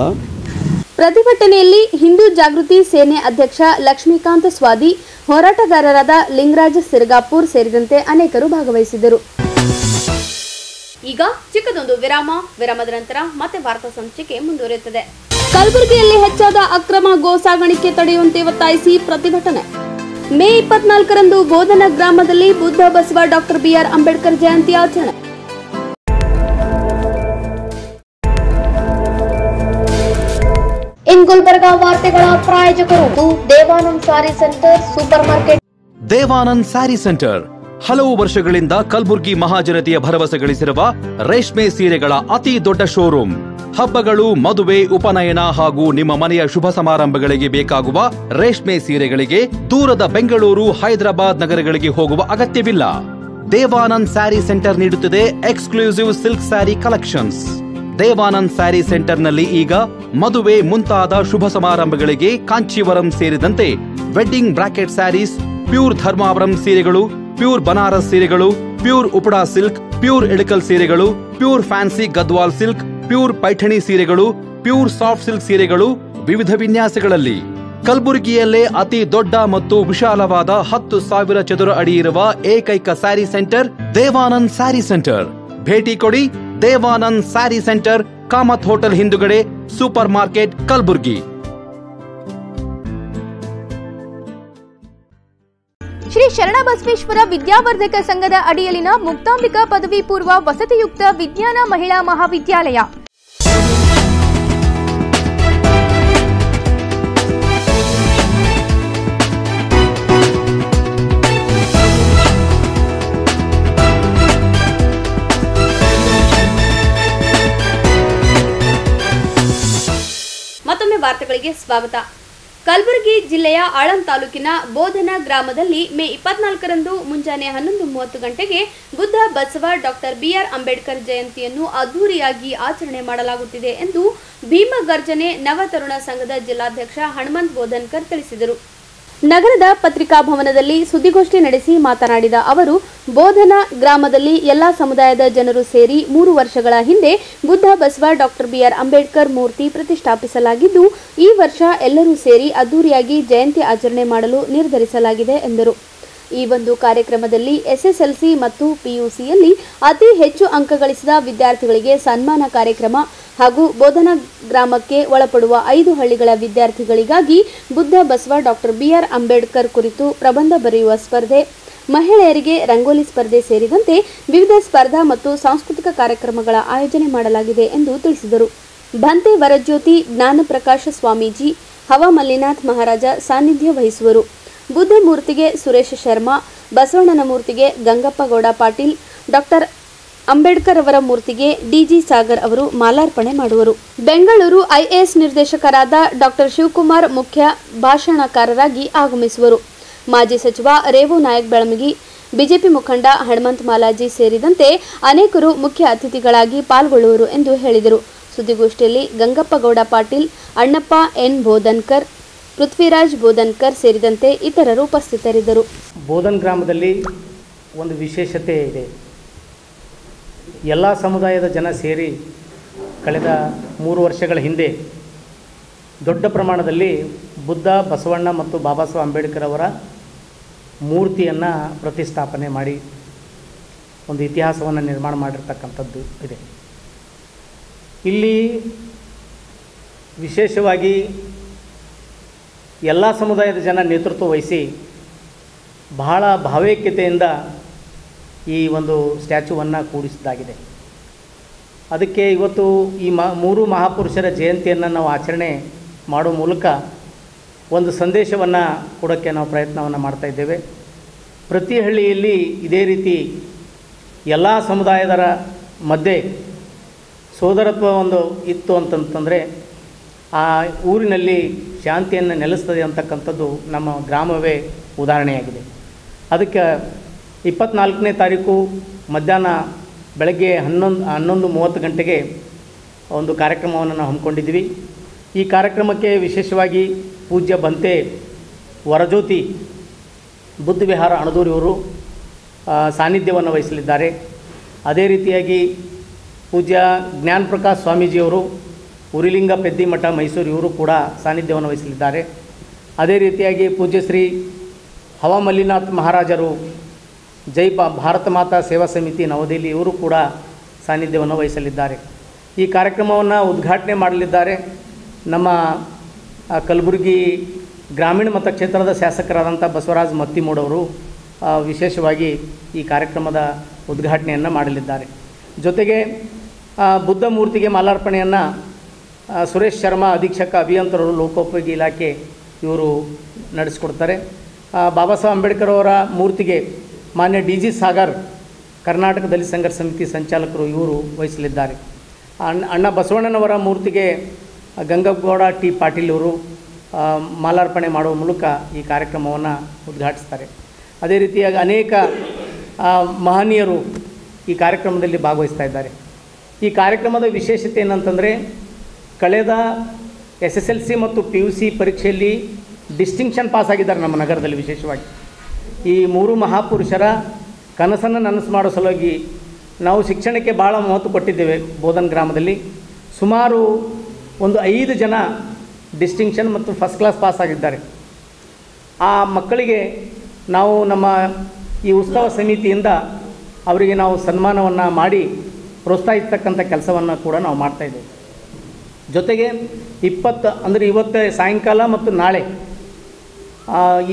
ಪ್ರತಿಭಟನೆಯಲ್ಲಿ ಹಿಂದೂ ಜಾಗೃತಿ ಸೇನೆ ಅಧ್ಯಕ್ಷ ಲಕ್ಷ್ಮೀಕಾಂತ್ ಸ್ವಾದಿ, ಹೋರಾಟಗಾರರಾದ ಲಿಂಗರಾಜ್ ಸಿರ್ಗಾಪುರ್ ಸೇರಿದಂತೆ ಅನೇಕರು ಭಾಗವಹಿಸಿದ್ದರು. ಈಗ ಚಿಕ್ಕದೊಂದು ವಿರಾಮದ ನಂತರ ಮತ್ತೆ ವಾರ್ತಾ ಸಂಚಿಕೆ ಮುಂದುವರಿಯುತ್ತದೆ. ಕಲಬುರಗಿಯಲ್ಲಿ ಹೆಚ್ಚಾದ ಅಕ್ರಮ ಗೋ ಸಾಗಾಣಿಕೆ ತಡೆಯುವಂತೆ ಒತ್ತಾಯಿಸಿ ಪ್ರತಿಭಟನೆ. ಮೇ 24ರಂದು ಬೋಧನ ಗ್ರಾಮದಲ್ಲಿ ಬುದ್ಧ ಬಸವ ಡಾಕ್ಟರ್ BR ಅಂಬೇಡ್ಕರ್ ಜಯಂತಿ ಆಚರಣೆ. ಇನ್ ಗುಲ್ಬರ್ಗಾ ವಾರ್ತೆಗಳ ಪ್ರಾಯೋಜಕರು Devanand saree centre supermarket. Devanand saree centre ಹಲವು ವರ್ಷಗಳಿಂದ ಕಲಬುರ್ಗಿ ಮಹಾಜನತೆಯ ಭರವಸೆ ಗಳಿಸಿರುವ ರೇಷ್ಮೆ ಸೀರೆಗಳ ಅತಿ ದೊಡ್ಡ ಶೋರೂಮ್. ಹಬ್ಬಗಳು, ಮದುವೆ, ಉಪನಯನ ಹಾಗೂ ನಿಮ್ಮ ಮನೆಯ ಶುಭ ಸಮಾರಂಭಗಳಿಗೆ ಬೇಕಾಗುವ ರೇಷ್ಮೆ ಸೀರೆಗಳಿಗೆ ದೂರದ ಬೆಂಗಳೂರು, ಹೈದರಾಬಾದ್ ನಗರಗಳಿಗೆ ಹೋಗುವ ಅಗತ್ಯವಿಲ್ಲ. ದೇವಾನಂದ್ ಸ್ಯಾರಿ ಸೆಂಟರ್ ನೀಡುತ್ತಿದೆ exclusive silk saree collections. Devanand saree ಸೆಂಟರ್ನಲ್ಲಿ ಈಗ ಮದುವೆ ಮುಂತಾದ ಶುಭ ಸಮಾರಂಭಗಳಿಗೆ ಕಾಂಚೀವರಂ ಸೇರಿದಂತೆ wedding brocade sarees, pure Dharmavaram ಸೀರೆಗಳು, ಪ್ಯೂರ್ ಬನಾರಸ್ ಸೀರೆಗಳು, pure Uppada silk, pure Ilkal ಸೀರೆಗಳು, pure fancy Gadwal silk, pure Paithani ಸೀರೆಗಳು, ಪ್ಯೂರ್ ಸಾಫ್ಟ್ ಸಿಲ್ಕ್ ಸೀರೆಗಳು ವಿವಿಧ ವಿನ್ಯಾಸಗಳಲ್ಲಿ. ಕಲಬುರಗಿಯಲ್ಲೇ ಅತಿ ದೊಡ್ಡ ಮತ್ತು ವಿಶಾಲವಾದ 10,000 ಚದುರ ಅಡಿ ಇರುವ ಏಕೈಕ ಸ್ಯಾರಿ ಸೆಂಟರ್ ದೇವಾನಂದ್ ಸ್ಯಾರಿ ಸೆಂಟರ್. ಭೇಟಿ ಕೊಡಿ. ದೇವಾನಂದ್ ಸ್ಯಾರಿ ಸೆಂಟರ್, ಕಾಮತ್ ಹೋಟೆಲ್ ಹಿಂದುಗಡೆ, ಸೂಪರ್ ಮಾರ್ಕೆಟ್, ಕಲಬುರ್ಗಿ. ಶ್ರೀ ಶರಣಬಸವೇಶ್ವರ ವಿದ್ಯಾವರ್ಧಕ ಸಂಘದ ಅಡಿಯಲ್ಲಿನ ಮುಕ್ತಾಂಬಿಕಾ ಪದವಿ ಪೂರ್ವ ವಸತಿಯುಕ್ತ ವಿಜ್ಞಾನ ಮಹಿಳಾ ಮಹಾವಿದ್ಯಾಲಯ. ಮತ್ತೊಮ್ಮೆ ವಾರ್ತೆಗಳಿಗೆ ಸ್ವಾಗತ. ಕಲಬುರಗಿ ಜಿಲ್ಲೆಯ ಆಳಂದ್ ತಾಲೂಕಿನ ಬೋಧನ ಗ್ರಾಮದಲ್ಲಿ ಮೇ 24ರಂದು ಮುಂಜಾನೆ 11:30 ಗಂಟೆಗೆ ಬುದ್ಧ ಬಸವ ಡಾಕ್ಟರ್ BR ಅಂಬೇಡ್ಕರ್ ಜಯಂತಿಯನ್ನು ಅದ್ದೂರಿಯಾಗಿ ಆಚರಣೆ ಮಾಡಲಾಗುತ್ತಿದೆ ಎಂದು ಭೀಮಗರ್ಜನೆ ನವತರುಣ ಸಂಘದ ಜಿಲ್ಲಾಧ್ಯಕ್ಷ ಹನುಮಂತ್ ಬೋಧನ್ಕರ್ ತಿಳಿಸಿದರು. ನಗರದ ಪತ್ರಿಕಾ ಭವನದಲ್ಲಿ ಸುದ್ದಿಗೋಷ್ಠಿ ನಡೆಸಿ ಮಾತನಾಡಿದ ಅವರು, ಬೋಧನ ಗ್ರಾಮದಲ್ಲಿ ಎಲ್ಲಾ ಸಮುದಾಯದ ಜನರು ಸೇರಿ 3 ವರ್ಷಗಳ ಹಿಂದೆ ಬುದ್ಧ ಬಸವ ಡಾಕ್ಟರ್ BR ಅಂಬೇಡ್ಕರ್ ಮೂರ್ತಿ ಪ್ರತಿಷ್ಠಾಪಿಸಲಾಗಿದ್ದು, ಈ ವರ್ಷ ಎಲ್ಲರೂ ಸೇರಿ ಅದ್ದೂರಿಯಾಗಿ ಜಯಂತಿ ಆಚರಣೆ ಮಾಡಲು ನಿರ್ಧರಿಸಲಾಗಿದೆ ಎಂದರು. ಈ ಒಂದು ಕಾರ್ಯಕ್ರಮದಲ್ಲಿ SSLC ಮತ್ತು PUCಯಲ್ಲಿ ಅತಿ ಹೆಚ್ಚು ಅಂಕ ಗಳಿಸಿದ ವಿದ್ಯಾರ್ಥಿಗಳಿಗೆ ಸನ್ಮಾನ ಕಾರ್ಯಕ್ರಮ ಹಾಗೂ ಬೋಧನ ಗ್ರಾಮಕ್ಕೆ ಒಳಪಡುವ 5 ಹಳ್ಳಿಗಳ ವಿದ್ಯಾರ್ಥಿಗಳಿಗಾಗಿ ಬುದ್ಧ ಬಸವ ಡಾಕ್ಟರ್ BR ಅಂಬೇಡ್ಕರ್ ಕುರಿತು ಪ್ರಬಂಧ ಬರೆಯುವ ಸ್ಪರ್ಧೆ, ಮಹಿಳೆಯರಿಗೆ ರಂಗೋಲಿ ಸ್ಪರ್ಧೆ ಸೇರಿದಂತೆ ವಿವಿಧ ಸ್ಪರ್ಧಾ ಮತ್ತು ಸಾಂಸ್ಕೃತಿಕ ಕಾರ್ಯಕ್ರಮಗಳ ಆಯೋಜನೆ ಮಾಡಲಾಗಿದೆ ಎಂದು ತಿಳಿಸಿದರು. ಭಂತೆ ವರಜ್ಯೋತಿ ಜ್ಞಾನಪ್ರಕಾಶ ಸ್ವಾಮೀಜಿ ಹವ ಮಲ್ಲಿನಾಥ್ ಮಹಾರಾಜ ಸಾನ್ನಿಧ್ಯ ವಹಿಸುವರು. ಬುದ್ಧ ಮೂರ್ತಿಗೆ ಸುರೇಶ ಶರ್ಮಾ, ಬಸವಣ್ಣನ ಮೂರ್ತಿಗೆ ಗಂಗಪ್ಪಗೌಡ ಪಾಟೀಲ್, ಡಾಕ್ಟರ್ ಅಂಬೇಡ್ಕರ್ ಅವರ ಮೂರ್ತಿಗೆ ಡಿಜಿ ಸಾಗರ್ ಅವರು ಮಾಲಾರ್ಪಣೆ ಮಾಡುವರು. ಬೆಂಗಳೂರು ಐಎಎಸ್ ನಿರ್ದೇಶಕರಾದ ಡಾಕ್ಟರ್ ಶಿವಕುಮಾರ್ ಮುಖ್ಯ ಭಾಷಣಕಾರರಾಗಿ ಆಗಮಿಸುವರು. ಮಾಜಿ ಸಚಿವ ರೇವು ನಾಯಕ್ ಬೆಳಮಗಿ, ಬಿಜೆಪಿ ಮುಖಂಡ ಹನುಮಂತ ಮಾಲಾಜಿ ಸೇರಿದಂತೆ ಅನೇಕರು ಮುಖ್ಯ ಅತಿಥಿಗಳಾಗಿ ಪಾಲ್ಗೊಳ್ಳುವರು ಎಂದು ಹೇಳಿದರು. ಸುದ್ದಿಗೋಷ್ಠಿಯಲ್ಲಿ ಗಂಗಪ್ಪಗೌಡ ಪಾಟೀಲ್, ಅಣ್ಣಪ್ಪ ಎನ್ ಬೋಧನ್ಕರ್, ಪೃಥ್ವಿರಾಜ್ ಬೋಧನ್ಕರ್ ಸೇರಿದಂತೆ ಇತರರು ಉಪಸ್ಥಿತರಿದ್ದರು. ಬೋಧನ್ ಗ್ರಾಮದಲ್ಲಿ ಒಂದು ವಿಶೇಷತೆ ಇದೆ. ಎಲ್ಲ ಸಮುದಾಯದ ಜನ ಸೇರಿ ಕಳೆದ 3 ವರ್ಷಗಳ ಹಿಂದೆ ದೊಡ್ಡ ಪ್ರಮಾಣದಲ್ಲಿ ಬುದ್ಧ, ಬಸವಣ್ಣ ಮತ್ತು ಬಾಬಾ ಸಾಹೇಬ್ ಅಂಬೇಡ್ಕರ್ ಅವರ ಮೂರ್ತಿಯನ್ನು ಪ್ರತಿಷ್ಠಾಪನೆ ಮಾಡಿ ಒಂದು ಇತಿಹಾಸವನ್ನು ನಿರ್ಮಾಣ ಮಾಡಿರ್ತಕ್ಕಂಥದ್ದು ಇದೆ. ಇಲ್ಲಿ ವಿಶೇಷವಾಗಿ ಎಲ್ಲ ಸಮುದಾಯದ ಜನ ನೇತೃತ್ವ ವಹಿಸಿ ಬಹಳ ಭಾವೈಕ್ಯತೆಯಿಂದ ಈ ಒಂದು ಸ್ಟ್ಯಾಚ್ಯೂವನ್ನು ಕೂಡಿಸಿದ್ದಾಗಿದೆ. ಅದಕ್ಕೆ ಇವತ್ತು ಈ 3 ಮಹಾಪುರುಷರ ಜಯಂತಿಯನ್ನು ನಾವು ಆಚರಣೆ ಮಾಡೋ ಮೂಲಕ ಒಂದು ಸಂದೇಶವನ್ನು ಕೊಡೋಕ್ಕೆ ನಾವು ಪ್ರಯತ್ನವನ್ನು ಮಾಡ್ತಾಯಿದ್ದೇವೆ. ಪ್ರತಿ ಹಳ್ಳಿಯಲ್ಲಿ ಇದೇ ರೀತಿ ಎಲ್ಲ ಸಮುದಾಯದರ ಮಧ್ಯೆ ಸೋದರತ್ವ ಒಂದು ಇತ್ತು ಅಂತಂತಂದರೆ ಆ ಊರಿನಲ್ಲಿ ಶಾಂತಿಯನ್ನು ನೆಲೆಸ್ತದೆ ಅಂತಕ್ಕಂಥದ್ದು ನಮ್ಮ ಗ್ರಾಮವೇ ಉದಾಹರಣೆಯಾಗಿದೆ. ಅದಕ್ಕೆ 24ನೇ ತಾರೀಕು ಮಧ್ಯಾಹ್ನ ಬೆಳಗ್ಗೆ 11:30 ಗಂಟೆಗೆ ಒಂದು ಕಾರ್ಯಕ್ರಮವನ್ನು ನಾವು ಹಮ್ಮಿಕೊಂಡಿದ್ವಿ. ಈ ಕಾರ್ಯಕ್ರಮಕ್ಕೆ ವಿಶೇಷವಾಗಿ ಪೂಜ್ಯ ಭಂತೆ ವರಜ್ಯೋತಿ ಬುದ್ಧ ವಿಹಾರ ಅಣದೂರಿಯವರು ಸಾನ್ನಿಧ್ಯವನ್ನು ವಹಿಸಲಿದ್ದಾರೆ. ಅದೇ ರೀತಿಯಾಗಿ ಪೂಜ್ಯ ಜ್ಞಾನಪ್ರಕಾಶ ಸ್ವಾಮೀಜಿಯವರು ಉರಿಲಿಂಗ ಪೆದ್ದಿಮಠ ಮೈಸೂರು ಇವರು ಕೂಡ ಸಾನ್ನಿಧ್ಯವನ್ನು ವಹಿಸಲಿದ್ದಾರೆ. ಅದೇ ರೀತಿಯಾಗಿ ಪೂಜ್ಯ ಶ್ರೀ ಹವ ಮಲ್ಲಿನಾಥ್ ಮಹಾರಾಜರು ಜೈ ಭಾರತ ಮಾತಾ ಸೇವಾ ಸಮಿತಿ ನವದೆಹಲಿ ಇವರು ಕೂಡ ಸಾನ್ನಿಧ್ಯವನ್ನು ವಹಿಸಲಿದ್ದಾರೆ. ಈ ಕಾರ್ಯಕ್ರಮವನ್ನು ಉದ್ಘಾಟನೆ ಮಾಡಲಿದ್ದಾರೆ ನಮ್ಮ ಕಲಬುರಗಿ ಗ್ರಾಮೀಣ ಮತಕ್ಷೇತ್ರದ ಶಾಸಕರಾದಂಥ ಬಸವರಾಜ ಮತ್ತಿಮೂಡವರು ವಿಶೇಷವಾಗಿ ಈ ಕಾರ್ಯಕ್ರಮದ ಉದ್ಘಾಟನೆಯನ್ನು ಮಾಡಲಿದ್ದಾರೆ. ಜೊತೆಗೆ ಬುದ್ಧ ಮೂರ್ತಿಗೆ ಮಾಲಾರ್ಪಣೆಯನ್ನು ಸುರೇಶ್ ಶರ್ಮಾ ಅಧೀಕ್ಷಕ ಅಭಿಯಂತರರು ಲೋಕೋಪಯೋಗಿ ಇಲಾಖೆ ಇವರು ನಡೆಸಿಕೊಡ್ತಾರೆ. ಬಾಬಾ ಸಾಹೇಬ್ ಅಂಬೇಡ್ಕರ್ ಅವರ ಮೂರ್ತಿಗೆ ಮಾನ್ಯ ಡಿಜಿ ಸಾಗರ್ ಕರ್ನಾಟಕ ದಲಿತ ಸಂಘರ್ಷ ಸಮಿತಿ ಸಂಚಾಲಕರು ಇವರು ವಹಿಸಲಿದ್ದಾರೆ. ಅಣ್ಣ ಬಸವಣ್ಣನವರ ಮೂರ್ತಿಗೆ ಗಂಗಪ್ಪಗೌಡ ಟಿ ಪಾಟೀಲ್ ಇವರು ಮಾಲಾರ್ಪಣೆ ಮಾಡುವ ಮೂಲಕ ಈ ಕಾರ್ಯಕ್ರಮವನ್ನು ಉದ್ಘಾಟಿಸ್ತಾರೆ. ಅದೇ ರೀತಿಯಾಗಿ ಅನೇಕ ಮಹನೀಯರು ಈ ಕಾರ್ಯಕ್ರಮದಲ್ಲಿ ಭಾಗವಹಿಸ್ತಾ ಇದ್ದಾರೆ. ಈ ಕಾರ್ಯಕ್ರಮದ ವಿಶೇಷತೆ ಏನಂತಂದರೆ ಕಳೆದ SSLC ಮತ್ತು PUC ಪರೀಕ್ಷೆಯಲ್ಲಿ ಡಿಸ್ಟಿಂಕ್ಷನ್ ಪಾಸ್ ಆಗಿದ್ದಾರೆ ನಮ್ಮ ನಗರದಲ್ಲಿ. ವಿಶೇಷವಾಗಿ ಈ 3 ಮಹಾಪುರುಷರ ಕನಸನ್ನು ನನಸು ಮಾಡೋ ಸಲುವಾಗಿ ನಾವು ಶಿಕ್ಷಣಕ್ಕೆ ಭಾಳ ಮಹತ್ವ ಕೊಟ್ಟಿದ್ದೇವೆ. ಬೋಧನ್ ಗ್ರಾಮದಲ್ಲಿ ಸುಮಾರು ಒಂದು 5 ಜನ ಡಿಸ್ಟಿಂಕ್ಷನ್ ಮತ್ತು ಫಸ್ಟ್ ಕ್ಲಾಸ್ ಪಾಸ್ ಆಗಿದ್ದಾರೆ. ಆ ಮಕ್ಕಳಿಗೆ ನಾವು ನಮ್ಮ ಈ ಉತ್ಸವ ಸಮಿತಿಯಿಂದ ಅವರಿಗೆ ನಾವು ಸನ್ಮಾನವನ್ನು ಮಾಡಿ ಪ್ರೋತ್ಸಾಹಿಸ್ತಕ್ಕಂಥ ಕೆಲಸವನ್ನು ಕೂಡ ನಾವು ಮಾಡ್ತಾಯಿದ್ದೇವೆ. ಜೊತೆಗೆ 20 ಅಂದರೆ ಇವತ್ತು ಸಾಯಂಕಾಲ ಮತ್ತು ನಾಳೆ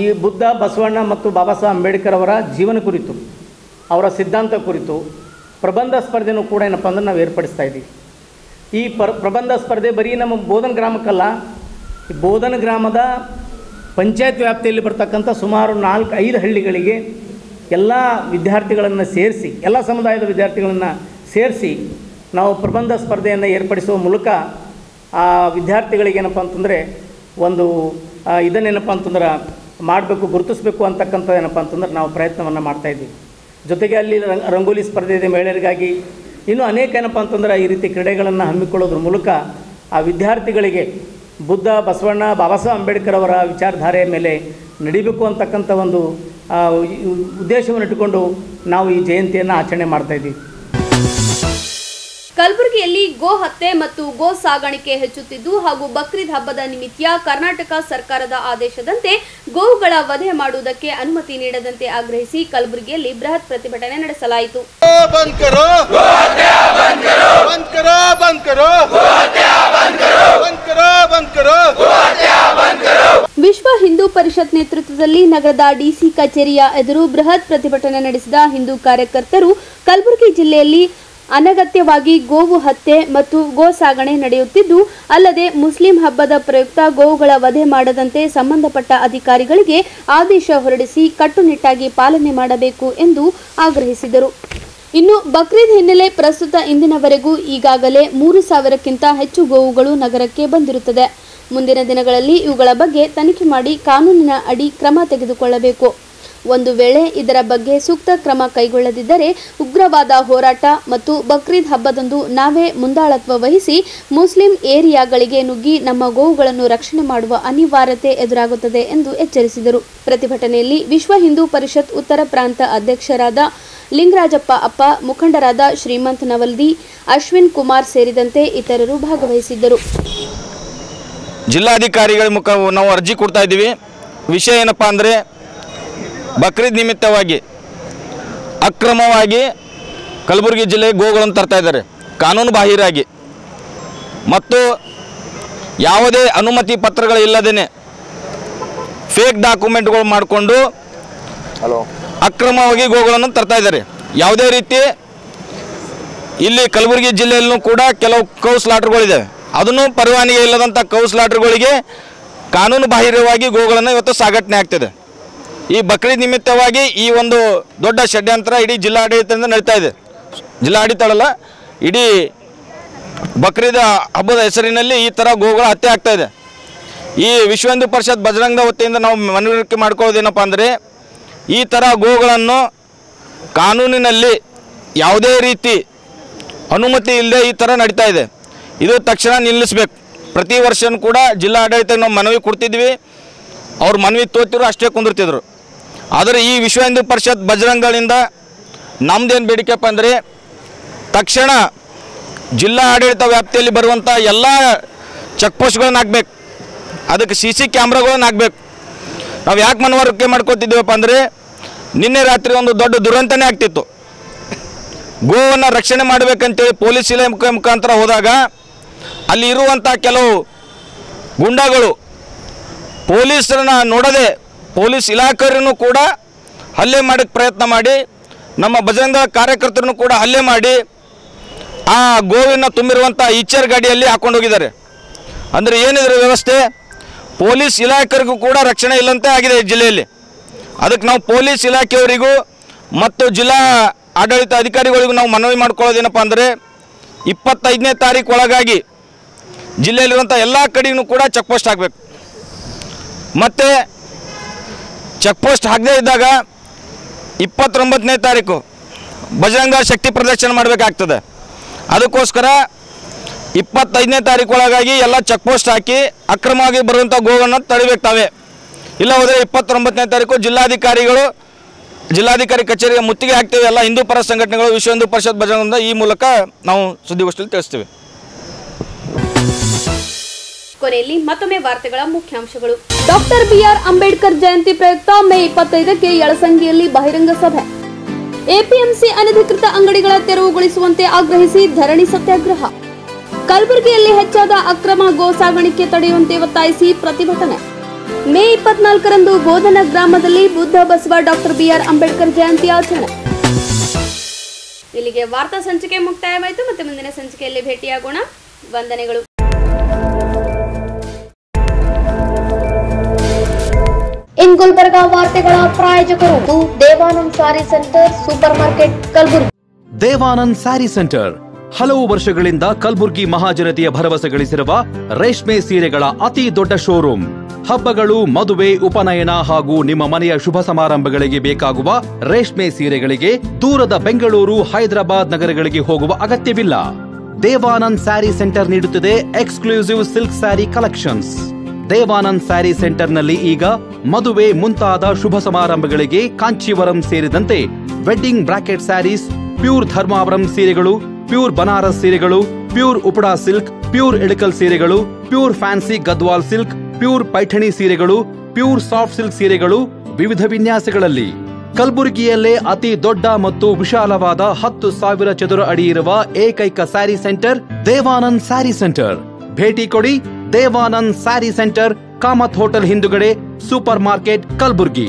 ಈ ಬುದ್ಧ, ಬಸವಣ್ಣ ಮತ್ತು ಬಾಬಾ ಸಾಹೇಬ್ ಅಂಬೇಡ್ಕರ್ ಅವರ ಜೀವನ ಕುರಿತು, ಅವರ ಸಿದ್ಧಾಂತ ಕುರಿತು ಪ್ರಬಂಧ ಸ್ಪರ್ಧೆನೂ ಕೂಡ ಏನಪ್ಪ ಅಂದ್ರೆ ನಾವು ಏರ್ಪಡಿಸ್ತಾ ಇದ್ದೀವಿ. ಈ ಪ್ರಬಂಧ ಸ್ಪರ್ಧೆ ಬರೀ ನಮ್ಮ ಬೋಧನ್ ಗ್ರಾಮಕ್ಕಲ್ಲ, ಬೋಧನ ಗ್ರಾಮದ ಪಂಚಾಯತ್ ವ್ಯಾಪ್ತಿಯಲ್ಲಿ ಬರ್ತಕ್ಕಂಥ ಸುಮಾರು 4-5 ಹಳ್ಳಿಗಳಿಗೆ ಎಲ್ಲ ವಿದ್ಯಾರ್ಥಿಗಳನ್ನು ಸೇರಿಸಿ, ಎಲ್ಲ ಸಮುದಾಯದ ವಿದ್ಯಾರ್ಥಿಗಳನ್ನು ಸೇರಿಸಿ ನಾವು ಪ್ರಬಂಧ ಸ್ಪರ್ಧೆಯನ್ನು ಏರ್ಪಡಿಸುವ ಮೂಲಕ ಆ ವಿದ್ಯಾರ್ಥಿಗಳಿಗೇನಪ್ಪ ಅಂತಂದರೆ ಒಂದು ಇದನ್ನೇನಪ್ಪ ಅಂತಂದ್ರೆ ಮಾಡಬೇಕು, ಗುರುತಿಸಬೇಕು ಅಂತಕ್ಕಂಥ ಏನಪ್ಪ ಅಂತಂದ್ರೆ ನಾವು ಪ್ರಯತ್ನವನ್ನು ಮಾಡ್ತಾಯಿದ್ದೀವಿ. ಜೊತೆಗೆ ಅಲ್ಲಿ ರಂಗೋಲಿ ಸ್ಪರ್ಧೆ ಇದೆ ಮಹಿಳೆಯರಿಗಾಗಿ. ಇನ್ನೂ ಅನೇಕ ಏನಪ್ಪ ಅಂತಂದ್ರೆ ಈ ರೀತಿ ಕ್ರೀಡೆಗಳನ್ನು ಹಮ್ಮಿಕೊಳ್ಳೋದ್ರ ಮೂಲಕ ಆ ವಿದ್ಯಾರ್ಥಿಗಳಿಗೆ ಬುದ್ಧ, ಬಸವಣ್ಣ, ಬಾಬಾ ಸಾಹೇಬ್ ಅಂಬೇಡ್ಕರ್ ಅವರ ವಿಚಾರಧಾರೆಯ ಮೇಲೆ ನಡಿಬೇಕು ಅಂತಕ್ಕಂಥ ಒಂದು ಉದ್ದೇಶವನ್ನು ಇಟ್ಟುಕೊಂಡು ನಾವು ಈ ಜಯಂತಿಯನ್ನು ಆಚರಣೆ ಮಾಡ್ತಾಯಿದ್ದೀವಿ. ಕಲಬುರಗಿಯಲ್ಲಿ ಗೋ ಹತ್ಯೆ ಮತ್ತು ಗೋ ಸಾಗಾಣಿಕೆ ಹೆಚ್ಚುತ್ತಿದ್ದು ಹಾಗೂ ಬಕ್ರೀದ್ ಹಬ್ಬದ ನಿಮಿತ್ತ ಕರ್ನಾಟಕ ಸರ್ಕಾರದ ಆದೇಶದಂತೆ ಗೋವುಗಳ ವಧೆ ಮಾಡುವುದಕ್ಕೆ ಅನುಮತಿ ನೀಡದಂತೆ ಆಗ್ರಹಿಸಿ ಕಲಬುರಗಿಯಲ್ಲಿ ಬೃಹತ್ ಪ್ರತಿಭಟನೆ ನಡೆಸಲಾಯಿತು. ವಿಶ್ವ ಹಿಂದೂ ಪರಿಷತ್ ನೇತೃತ್ವದಲ್ಲಿ ನಗರದ ಡಿಸಿ ಕಚೇರಿಯ ಎದುರು ಬೃಹತ್ ಪ್ರತಿಭಟನೆ ನಡೆಸಿದ ಹಿಂದೂ ಕಾರ್ಯಕರ್ತರು ಕಲಬುರಗಿ ಜಿಲ್ಲೆಯಲ್ಲಿ ಅನಗತ್ಯವಾಗಿ ಗೋವು ಹತ್ಯೆ ಮತ್ತು ಗೋ ಸಾಗಣೆ ನಡೆಯುತ್ತಿದ್ದು, ಅಲ್ಲದೆ ಮುಸ್ಲಿಂ ಹಬ್ಬದ ಪ್ರಯುಕ್ತ ಗೋವುಗಳ ವಧೆ ಮಾಡದಂತೆ ಸಂಬಂಧಪಟ್ಟ ಅಧಿಕಾರಿಗಳಿಗೆ ಆದೇಶ ಹೊರಡಿಸಿ ಕಟ್ಟುನಿಟ್ಟಾಗಿ ಪಾಲನೆ ಮಾಡಬೇಕು ಎಂದು ಆಗ್ರಹಿಸಿದರು. ಇನ್ನು ಬಕ್ರೀದ್ ಹಿನ್ನೆಲೆ ಪ್ರಸ್ತುತ ಇಂದಿನವರೆಗೂ ಈಗಾಗಲೇ 3,000ಕ್ಕಿಂತ ಹೆಚ್ಚು ಗೋವುಗಳು ನಗರಕ್ಕೆ ಬಂದಿರುತ್ತದೆ. ಮುಂದಿನ ದಿನಗಳಲ್ಲಿ ಇವುಗಳ ಬಗ್ಗೆ ತನಿಖೆ ಮಾಡಿ ಕಾನೂನಿನ ಅಡಿ ಕ್ರಮ ತೆಗೆದುಕೊಳ್ಳಬೇಕು. ಒಂದು ವೇಳೆ ಇದರ ಬಗ್ಗೆ ಸೂಕ್ತ ಕ್ರಮ ಕೈಗೊಳ್ಳದಿದ್ದರೆ ಉಗ್ರವಾದ ಹೋರಾಟ ಮತ್ತು ಬಕ್ರೀದ್ ಹಬ್ಬದಂದು ನಾವೇ ಮುಂದಾಳತ್ವ ವಹಿಸಿ ಮುಸ್ಲಿಂ ಏರಿಯಾಗಳಿಗೆ ನುಗ್ಗಿ ನಮ್ಮ ಗೋವುಗಳನ್ನು ರಕ್ಷಣೆ ಮಾಡುವ ಅನಿವಾರ್ಯತೆ ಎದುರಾಗುತ್ತದೆ ಎಂದು ಎಚ್ಚರಿಸಿದರು. ಪ್ರತಿಭಟನೆಯಲ್ಲಿ ವಿಶ್ವ ಹಿಂದೂ ಪರಿಷತ್ ಉತ್ತರ ಪ್ರಾಂತ ಅಧ್ಯಕ್ಷರಾದ ಲಿಂಗರಾಜಪ್ಪ ಅಪ್ಪ, ಮುಖಂಡರಾದ ಶ್ರೀಮಂತ್ ನವಲ್ದಿ, ಅಶ್ವಿನ್ ಕುಮಾರ್ ಸೇರಿದಂತೆ ಇತರರು ಭಾಗವಹಿಸಿದ್ದರು. ಜಿಲ್ಲಾಧಿಕಾರಿಗಳ ಮುಖ ನಾವು ಅರ್ಜಿ ಕೊಡ್ತಾ ಇದ್ದೀವಿ. ವಿಷಯ ಏನಪ್ಪ ಅಂದರೆ, ಬಕ್ರೀದ್ ನಿಮಿತ್ತವಾಗಿ ಅಕ್ರಮವಾಗಿ ಕಲಬುರಗಿ ಜಿಲ್ಲೆಗೆ ಗೋಗಳನ್ನು ತರ್ತಾ ಇದ್ದಾರೆ ಕಾನೂನು ಬಾಹಿರಾಗಿ, ಮತ್ತು ಯಾವುದೇ ಅನುಮತಿ ಪತ್ರಗಳಿಲ್ಲದೇ ಫೇಕ್ ಡಾಕ್ಯುಮೆಂಟ್ಗಳು ಮಾಡಿಕೊಂಡು ಅಕ್ರಮವಾಗಿ ಗೋಗಳನ್ನು ತರ್ತಾ ಇದ್ದಾರೆ. ಯಾವುದೇ ರೀತಿ ಇಲ್ಲಿ ಕಲಬುರಗಿ ಜಿಲ್ಲೆಯಲ್ಲೂ ಕೂಡ ಕೆಲವು ಕೌ ಸ್ಲಾಟರ್ಗಳಿದ್ದಾವೆ. ಅದನ್ನು ಪರವಾನಗಿ ಇಲ್ಲದಂಥ ಕೌ ಸ್ಲಾಟರ್ಗಳಿಗೆ ಕಾನೂನು ಬಾಹಿರವಾಗಿ ಗೋಗಳನ್ನು ಇವತ್ತು ಸಾಗಣೆ ಆಗ್ತಿದೆ. ಈ ಬಕ್ರೀದ್ ನಿಮಿತ್ತವಾಗಿ ಈ ಒಂದು ದೊಡ್ಡ ಷಡ್ಯಂತ್ರ ಇಡೀ ಜಿಲ್ಲಾಡಳಿತದಿಂದ ನಡೀತಾ ಇದೆ. ಜಿಲ್ಲಾಡಳಿತ ಅಲ್ಲ, ಇಡೀ ಬಕ್ರೀದ್ ಹಬ್ಬದ ಹೆಸರಿನಲ್ಲಿ ಈ ಥರ ಗೋಗಳ ಹತ್ಯೆ ಆಗ್ತಾ ಇದೆ. ಈ ವಿಶ್ವ ಹಿಂದೂ ಪರಿಷತ್ ಬಜರಂಗ ವತಿಯಿಂದ ನಾವು ಮನವರಿಕೆ ಮಾಡ್ಕೊಳ್ಳೋದೇನಪ್ಪ ಅಂದರೆ, ಈ ಥರ ಗೋಗಳನ್ನು ಕಾನೂನಿನಲ್ಲಿ ಯಾವುದೇ ರೀತಿ ಅನುಮತಿ ಇಲ್ಲದೆ ಈ ಥರ ನಡೀತಾ ಇದೆ. ಇದು ತಕ್ಷಣ ನಿಲ್ಲಿಸಬೇಕು. ಪ್ರತಿ ವರ್ಷವೂ ಕೂಡ ಜಿಲ್ಲಾ ಆಡಳಿತಕ್ಕೆ ನಾವು ಮನವಿ ಕೊಡ್ತಿದ್ವಿ. ಅವ್ರು ಮನವಿ ತೋತಿದ್ರು, ಅಷ್ಟೇ ಕುಂದಿರ್ತಿದ್ರು. ಆದರೆ ಈ ವಿಶ್ವ ಹಿಂದೂ ಪರಿಷತ್ ಬಜರಂಗಗಳಿಂದ ನಮ್ಮದೇನು ಬೇಡಿಕೆಪ್ಪ ಅಂದರೆ, ತಕ್ಷಣ ಜಿಲ್ಲಾ ಆಡಳಿತ ವ್ಯಾಪ್ತಿಯಲ್ಲಿ ಬರುವಂಥ ಎಲ್ಲ ಚೆಕ್ಪೋಸ್ಟ್ಗಳನ್ನ ಹಾಕ್ಬೇಕು, ಅದಕ್ಕೆ CC ಕ್ಯಾಮ್ರಾಗಳನ್ನ ಹಾಕ್ಬೇಕು. ನಾವು ಯಾಕೆ ಮನವರಿಕೆ ಮಾಡ್ಕೊತಿದ್ದೀವಪ್ಪ ಅಂದರೆ, ನಿನ್ನೆ ರಾತ್ರಿ ಒಂದು ದೊಡ್ಡ ದುರಂತನೇ ಆಗ್ತಿತ್ತು. ಗೋವನ್ನು ರಕ್ಷಣೆ ಮಾಡಬೇಕಂತೇಳಿ ಪೊಲೀಸ್ ಇಲಾಖೆ ಮುಖಾಂತರ ಹೋದಾಗ ಅಲ್ಲಿ ಇರುವಂಥ ಕೆಲವು ಗುಂಡಾಗಳು ಪೊಲೀಸರನ್ನ ನೋಡದೆ ಪೊಲೀಸ್ ಇಲಾಖೆಯನ್ನು ಕೂಡ ಹಲ್ಲೆ ಮಾಡೋಕ್ಕೆ ಪ್ರಯತ್ನ ಮಾಡಿ, ನಮ್ಮ ಬಜರಂಗ ಕಾರ್ಯಕರ್ತರನ್ನು ಕೂಡ ಹಲ್ಲೆ ಮಾಡಿ ಆ ಗೋವಿನ ತುಂಬಿರುವಂಥ ಈಚರ್ ಗಾಡಿಯಲ್ಲಿ ಹಾಕೊಂಡು ಹೋಗಿದ್ದಾರೆ. ಅಂದರೆ ಏನಿದ್ರೆ ವ್ಯವಸ್ಥೆ, ಪೊಲೀಸ್ ಇಲಾಖೆಗೂ ಕೂಡ ರಕ್ಷಣೆ ಇಲ್ಲಂತೆ ಆಗಿದೆ ಈ ಜಿಲ್ಲೆಯಲ್ಲಿ. ಅದಕ್ಕೆ ನಾವು ಪೊಲೀಸ್ ಇಲಾಖೆಯವರಿಗೂ ಮತ್ತು ಜಿಲ್ಲಾ ಆಡಳಿತ ಅಧಿಕಾರಿಗಳಿಗೂ ನಾವು ಮನವಿ ಮಾಡ್ಕೊಳ್ಳೋದೇನಪ್ಪ ಅಂದರೆ, 25ನೇ ತಾರೀಕು ಒಳಗಾಗಿ ಜಿಲ್ಲೆಯಲ್ಲಿರುವಂಥ ಎಲ್ಲ ಕಡೆಯೂ ಕೂಡ ಚೆಕ್ಪೋಸ್ಟ್ ಹಾಕಬೇಕು. ಮತ್ತು ಚೆಕ್ಪೋಸ್ಟ್ ಹಾಕದೇ ಇದ್ದಾಗ 29ನೇ ತಾರೀಕು ಬಜರಂಗ ಶಕ್ತಿ ಪ್ರದರ್ಶನ ಮಾಡಬೇಕಾಗ್ತದೆ. ಅದಕ್ಕೋಸ್ಕರ 25ನೇ ತಾರೀಕು ಒಳಗಾಗಿ ಎಲ್ಲ ಚೆಕ್ಪೋಸ್ಟ್ ಹಾಕಿ ಅಕ್ರಮವಾಗಿ ಬರುವಂಥ ಗೋವನ್ನು ತಡಿಬೇಕು ತಾವೇ. ಇಲ್ಲ ಹೋದರೆ 29ನೇ ತಾರೀಕು ಜಿಲ್ಲಾಧಿಕಾರಿ ಕಚೇರಿಗೆ ಮುತ್ತಿಗೆ ಹಾಕ್ತೇವೆ. ಎಲ್ಲ ಹಿಂದೂ ಪರ ಸಂಘಟನೆಗಳು, ವಿಶ್ವ ಹಿಂದೂ ಪರಿಷತ್ ಬಜರಂಗದಿಂದ ಈ ಮೂಲಕ ನಾವು ಸುದ್ದಿಗೋಷ್ಠಿಯಲ್ಲಿ ತಿಳಿಸ್ತೀವಿ. ಕೊನೆಯಲ್ಲಿ ಮತ್ತೊಮ್ಮೆ ವಾರ್ತೆಗಳ ಮುಖ್ಯಾಂಶಗಳು. ಡಾಕ್ಟರ್ ಬಿಆರ್ ಅಂಬೇಡ್ಕರ್ ಜಯಂತಿ ಪ್ರಯುಕ್ತ ಮೇ 25ಕ್ಕೆ ಯಳಸಂಗಿಯಲ್ಲಿ ಬಹಿರಂಗ ಸಭೆ. ಎಪಿಎಂಸಿ ಅನಧಿಕೃತ ಅಂಗಡಿಗಳ ತೆರವುಗೊಳಿಸುವಂತೆ ಆಗ್ರಹಿಸಿ ಧರಣಿ ಸತ್ಯಾಗ್ರಹ. ಕಲಬುರಗಿಯಲ್ಲಿ ಹೆಚ್ಚಾದ ಅಕ್ರಮ ಗೋ ಸಾಗಾಣಿಕೆ ತಡೆಯುವಂತೆ ಒತ್ತಾಯಿಸಿ ಪ್ರತಿಭಟನೆ. ಮೇ 24ರಂದು ಗೋಧನ ಗ್ರಾಮದಲ್ಲಿ ಬುದ್ಧ ಬಸವ ಡಾಕ್ಟರ್ ಬಿಆರ್ ಅಂಬೇಡ್ಕರ್ ಜಯಂತಿ ಆಚರಣೆ. ಇಲ್ಲಿಗೆ ವಾರ್ತಾ ಸಂಚಿಕೆ ಮುಕ್ತಾಯವಾಯಿತು. ಮತ್ತೆ ಮುಂದಿನ ಸಂಚಿಕೆಯಲ್ಲಿ ಭೇಟಿಯಾಗೋಣ. ವಂದನೆಗಳು. ಇನ್ ಗುಲ್ಬರ್ಗಾ ವಾರ್ತೆಗಳ ಪ್ರಾಯೋಜಕರು Devanand saree centre supermarket Kalaburagi. Devanand saree centre ಹಲವು ವರ್ಷಗಳಿಂದ ಕಲಬುರ್ಗಿ ಮಹಾಜನತೆಯ ಭರವಸೆ ಗಳಿಸಿರುವ ರೇಷ್ಮೆ ಸೀರೆಗಳ ಅತಿ ದೊಡ್ಡ ಶೋರೂಮ್. ಹಬ್ಬಗಳು, ಮದುವೆ, ಉಪನಯನ ಹಾಗೂ ನಿಮ್ಮ ಮನೆಯ ಶುಭ ಸಮಾರಂಭಗಳಿಗೆ ಬೇಕಾಗುವ ರೇಷ್ಮೆ ಸೀರೆಗಳಿಗೆ ದೂರದ ಬೆಂಗಳೂರು, ಹೈದರಾಬಾದ್ ನಗರಗಳಿಗೆ ಹೋಗುವ ಅಗತ್ಯವಿಲ್ಲ. ದೇವಾನಂದ್ ಸ್ಯಾರಿ ಸೆಂಟರ್ ನೀಡುತ್ತಿದೆ exclusive silk saree collections. Devanand saree ಸೆಂಟರ್ನಲ್ಲಿ ಈಗ ಮದುವೆ ಮುಂತಾದ ಶುಭ ಸಮಾರಂಭಗಳಿಗೆ ಕಾಂಚೀವರಂ ಸೇರಿದಂತೆ wedding brocade sarees, pure Dharmavaram ಸೀರೆಗಳು, ಪ್ಯೂರ್ ಬನಾರಸ್ ಸೀರೆಗಳು, pure Uppada silk, pure Ilkal ಸೀರೆಗಳು, pure fancy Gadwal silk, pure Paithani ಸೀರೆಗಳು, ಪ್ಯೂರ್ ಸಾಫ್ಟ್ ಸಿಲ್ಕ್ ಸೀರೆಗಳು ವಿವಿಧ ವಿನ್ಯಾಸಗಳಲ್ಲಿ. ಕಲಬುರಗಿಯಲ್ಲೇ ಅತಿ ದೊಡ್ಡ ಮತ್ತು ವಿಶಾಲವಾದ 10,000 ಚದುರ ಅಡಿ ಇರುವ ಏಕೈಕ ಸ್ಯಾರಿ ಸೆಂಟರ್ ದೇವಾನಂದ್ ಸ್ಯಾರಿ ಸೆಂಟರ್. ಭೇಟಿ ಕೊಡಿ. ದೇವಾನಂದ್ ಸ್ಯಾರಿ ಸೆಂಟರ್, ಕಾಮತ್ ಹೋಟೆಲ್ ಹಿಂದುಗಡೆ, ಸೂಪರ್ ಮಾರ್ಕೆಟ್, ಕಲಬುರಗಿ.